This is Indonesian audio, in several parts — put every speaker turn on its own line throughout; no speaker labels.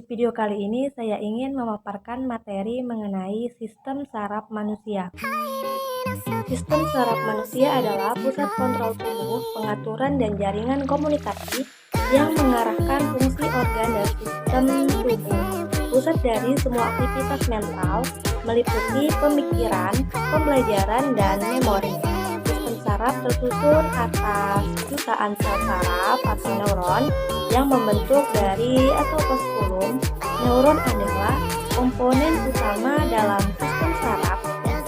video kali ini saya ingin memaparkan materi mengenai sistem saraf manusia. Sistem saraf manusia adalah pusat kontrol tubuh, pengaturan dan jaringan komunikasi yang mengarahkan fungsi organ dan sistem tubuh. Pusat dari semua aktivitas mental, meliputi pemikiran, pembelajaran, dan memori. Sistem saraf tersusun atas jutaan sel saraf atau neuron yang membentuk dari postulum. Neuron adalah komponen utama dalam sistem saraf.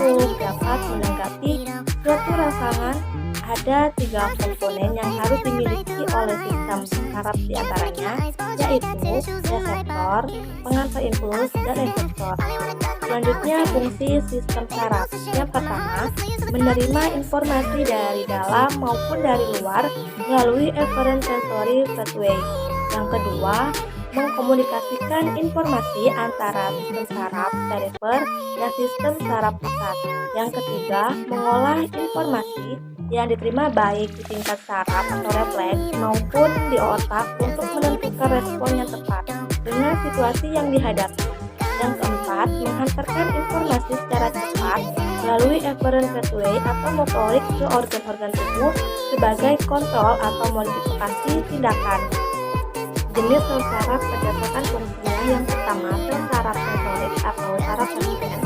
Untuk dapat menanggapi suatu rangsangan, ada 3 komponen yang harus dimiliki oleh sistem saraf diantaranya, yaitu reseptor, pengantar impuls, dan efektor. Selanjutnya, fungsi sistem saraf. Yang pertama, menerima informasi dari dalam maupun dari luar melalui efferent sensory pathway. Yang kedua, mengkomunikasikan informasi antara sistem saraf perifer dan sistem saraf pusat. Yang ketiga, mengolah informasi yang diterima baik di tingkat saraf atau refleks maupun di otak untuk menentukan respon yang tepat dengan situasi yang dihadapi. Yang keempat, menghantarkan informasi secara cepat melalui efferent pathway atau motorik ke organ-organ tubuh sebagai kontrol atau modifikasi tindakan. Jenis sel saraf berdasarkan fungsinya. Yang pertama, sel saraf sensorik atau saraf sensorial.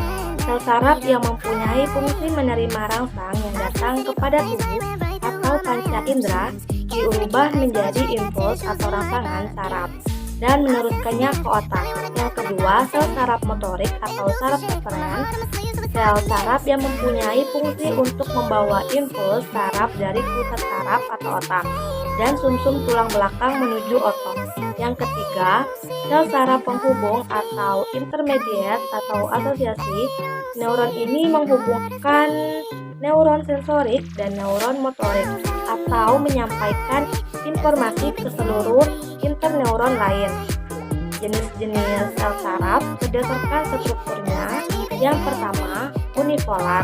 Sel saraf yang mempunyai fungsi menerima rangsang yang datang kepada tubuh atau panca indera diubah menjadi impuls atau rangsangan saraf dan meneruskannya ke otak. Yang kedua, sel saraf motorik atau saraf eferen. Sel saraf yang mempunyai fungsi untuk membawa impuls saraf dari pusat saraf atau otak dan sumsum tulang belakang menuju otot. Yang ketiga, sel saraf penghubung atau intermediate atau asosiasi. Neuron ini menghubungkan neuron sensorik dan neuron motorik atau menyampaikan informasi ke seluruh interneuron lain. Jenis-jenis sel saraf berdasarkan strukturnya. Yang pertama, unipolar.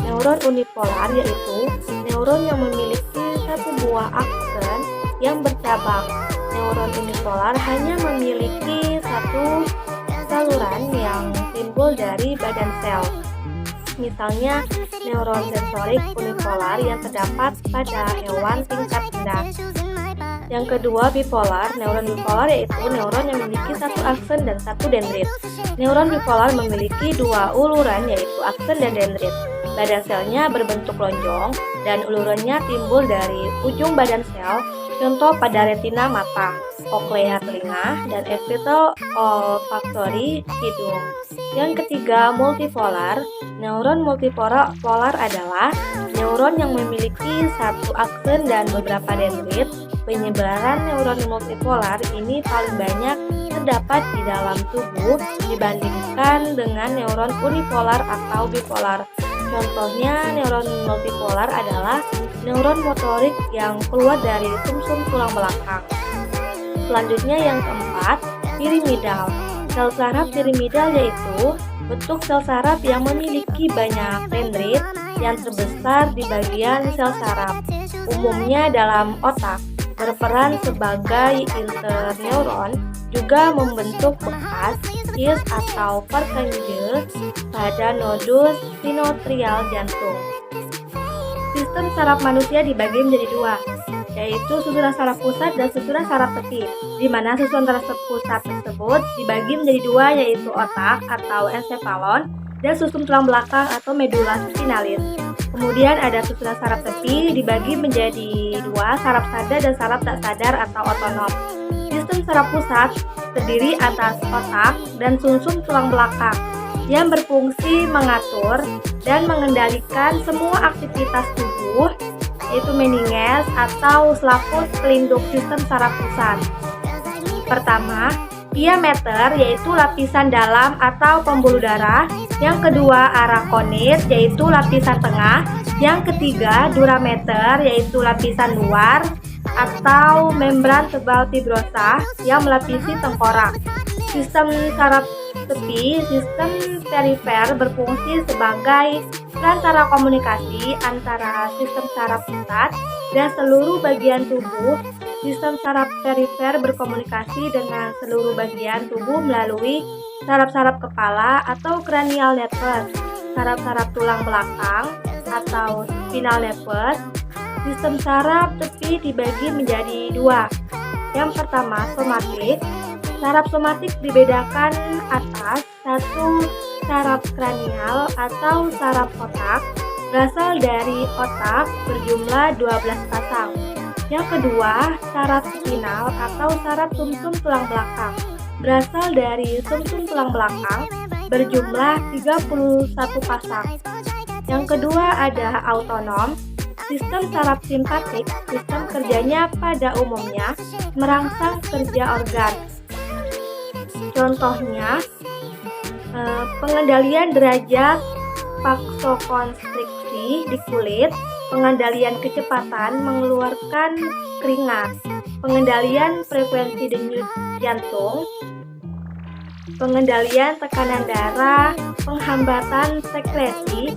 Neuron unipolar yaitu neuron yang memiliki satu buah aksen yang bercabang. Neuron unipolar hanya memiliki satu saluran yang timbul dari badan sel. Misalnya, neuron sensorik unipolar yang terdapat pada hewan tingkat rendah. Yang kedua, bipolar. Neuron bipolar yaitu neuron yang memiliki satu aksen dan satu dendrit. Neuron bipolar memiliki 2 uluran yaitu aksen dan dendrit. Badan selnya berbentuk lonjong dan ulurannya timbul dari ujung badan sel. Contoh pada retina mata, koklea telinga, dan epithel olfactory hidung. Yang ketiga, multipolar. Neuron multipolar adalah neuron yang memiliki satu aksen dan beberapa dendrit. Penyebaran neuron multipolar ini paling banyak terdapat di dalam tubuh dibandingkan dengan neuron unipolar atau bipolar. Contohnya, neuron multipolar adalah neuron motorik yang keluar dari sumsum tulang belakang. Selanjutnya yang keempat, piramidal. Sel saraf piramidal yaitu bentuk sel saraf yang memiliki banyak dendrit yang terbesar di bagian sel saraf, umumnya dalam otak, berperan sebagai interneuron, juga membentuk bekas cis atau vertigo pada nodus sinoatrial jantung. Sistem saraf manusia dibagi menjadi 2, yaitu susunan saraf pusat dan susunan saraf tepi, di mana susunan saraf pusat tersebut dibagi menjadi 2, yaitu otak atau encephalon dan susum tulang belakang atau medula spinalis. Kemudian ada susunan saraf tepi dibagi menjadi 2, saraf sadar dan saraf tak sadar atau otonom. Sistem saraf pusat terdiri atas otak dan sumsum tulang belakang yang berfungsi mengatur dan mengendalikan semua aktivitas tubuh, yaitu meninges atau selaput pelindung sistem saraf pusat. Pertama, diameter yaitu lapisan dalam atau pembuluh darah. Yang kedua, arakonit yaitu lapisan tengah. Yang ketiga, durameter yaitu lapisan luar atau membran tebal fibrosa yang melapisi tengkorak. Sistem saraf tepi, sistem perifer berfungsi sebagai perantara komunikasi antara sistem saraf pusat dan seluruh bagian tubuh Sistem saraf perifer berkomunikasi dengan seluruh bagian tubuh melalui saraf-saraf kepala atau cranial nervous, saraf-saraf tulang belakang atau spinal nervous. Sistem saraf tepi dibagi menjadi dua. Yang pertama, somatik. Saraf somatik dibedakan atas satu saraf kranial atau saraf otak berasal dari otak berjumlah 12 pasang. Yang kedua, saraf spinal atau saraf sumsum tulang belakang berasal dari sumsum tulang belakang berjumlah 31 pasang. Yang kedua ada autonom. Sistem saraf simpatik, sistem kerjanya pada umumnya merangsang kerja organ. Contohnya, pengendalian derajat vasokonstriksi di kulit, pengendalian kecepatan mengeluarkan keringat, pengendalian frekuensi denyut jantung, pengendalian tekanan darah, penghambatan sekresi,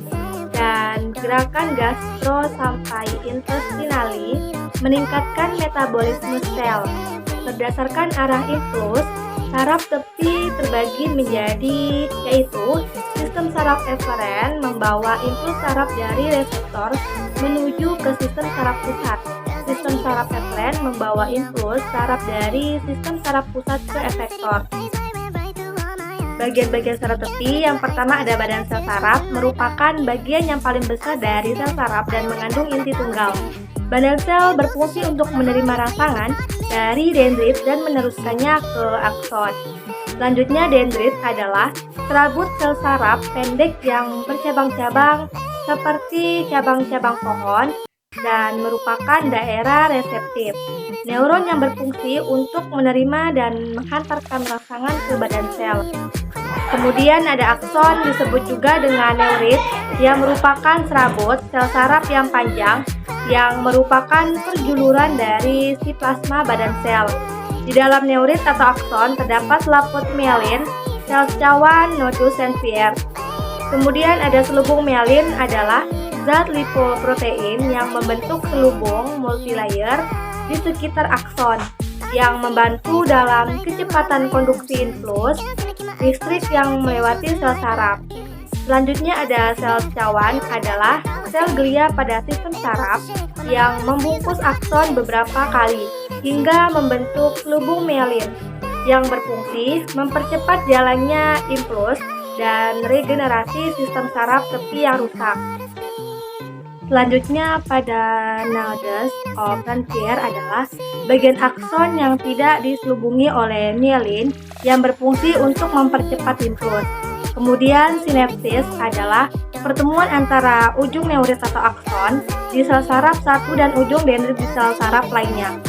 dan gerakan gastro sampai intestinali, meningkatkan metabolisme sel. Berdasarkan arah influx, saraf tepi terbagi menjadi yaitu sistem saraf eferen membawa impuls saraf dari reseptor menuju ke sistem saraf pusat. Sistem saraf eferen membawa impuls saraf dari sistem saraf pusat ke efektor. Bagian-bagian saraf tepi, yang pertama ada badan sel saraf, merupakan bagian yang paling besar dari sel saraf dan mengandung inti tunggal. Badan sel berfungsi untuk menerima rangsangan dari dendrit dan meneruskannya ke akson. Selanjutnya, dendrit adalah serabut sel saraf pendek yang bercabang-cabang seperti cabang-cabang pohon dan merupakan daerah reseptif. Neuron yang berfungsi untuk menerima dan menghantarkan rangsangan ke badan sel. Kemudian ada akson, disebut juga dengan neurit, yang merupakan serabut sel saraf yang panjang yang merupakan perjuluran dari sitoplasma badan sel. Di dalam neurit atau akson terdapat selaput mielin, sel cawan, nodus, dan vier. Kemudian ada selubung mielin adalah zat lipoprotein yang membentuk selubung multilayer di sekitar akson yang membantu dalam kecepatan konduksi influx listrik yang melewati sel saraf. Selanjutnya ada sel cawan adalah sel glia pada sistem saraf yang membungkus akson beberapa kali hingga membentuk selubung mielin yang berfungsi mempercepat jalannya impuls dan regenerasi sistem saraf tepi yang rusak. Selanjutnya pada nodes of Ranvier adalah bagian akson yang tidak diselubungi oleh mielin yang berfungsi untuk mempercepat impuls. Kemudian sinapsis adalah pertemuan antara ujung neurit atau akson di sel saraf satu dan ujung dendrit di sel saraf lainnya.